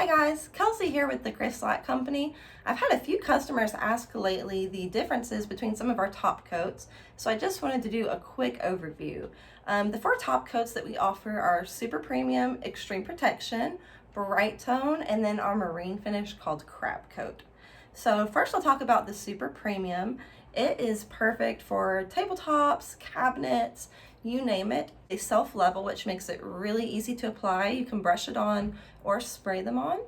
Hi guys, Kelsey here with the CrystaLac company. I've had a few customers ask lately the differences between some of our top coats, so I just wanted to do a quick overview. The 4 top coats that we offer are Super Premium, Extreme Protection, Bright Tone, and then our marine finish called Crab Coat. So first I'll talk about the Super Premium. It is perfect for tabletops, cabinets, you name it. They self-level, which makes it really easy to apply. You can brush it on or spray them on.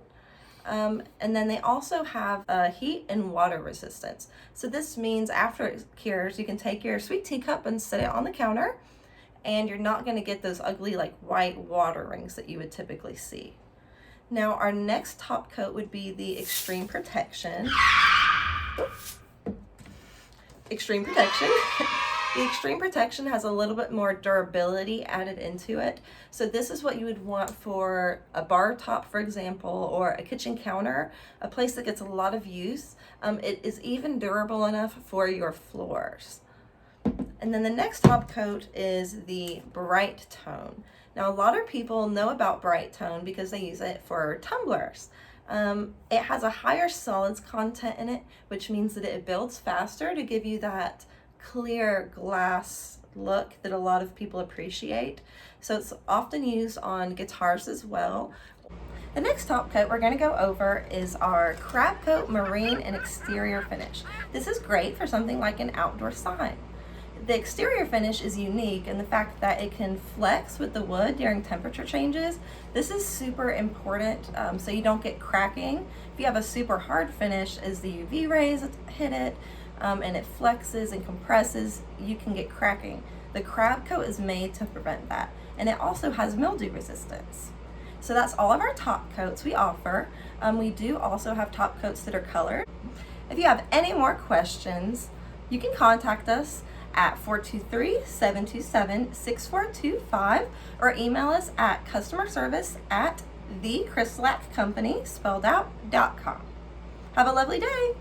And then they also have heat and water resistance. So this means after it cures, you can take your sweet teacup and set it on the counter, and you're not going to get those ugly like white water rings that you would typically see. Now our next top coat would be the Extreme Protection. Extreme Protection. The Extreme Protection has a little bit more durability added into it. So this is what you would want for a bar top, for example, or a kitchen counter, a place that gets a lot of use. It is even durable enough for your floors. And then the next top coat is the Bright Tone. Now a lot of people know about Bright Tone because they use it for tumblers. It has a higher solids content in it, which means that it builds faster to give you that clear glass look that a lot of people appreciate. So it's often used on guitars as well. The next top coat we're going to go over is our Crab Coat Marine and Exterior Finish. This is great for something like an outdoor sign. The exterior finish is unique in the fact that it can flex with the wood during temperature changes. This is super important so you don't get cracking. If you have a super hard finish, as the UV rays hit it and it flexes and compresses, you can get cracking. The Crab Coat is made to prevent that, and it also has mildew resistance. So that's all of our top coats we offer. We do also have top coats that are colored. If you have any more questions, you can contact us at 423-727-6425 or email us at customerservice@thecrystalaccompany, spelled out, .com. Have a lovely day.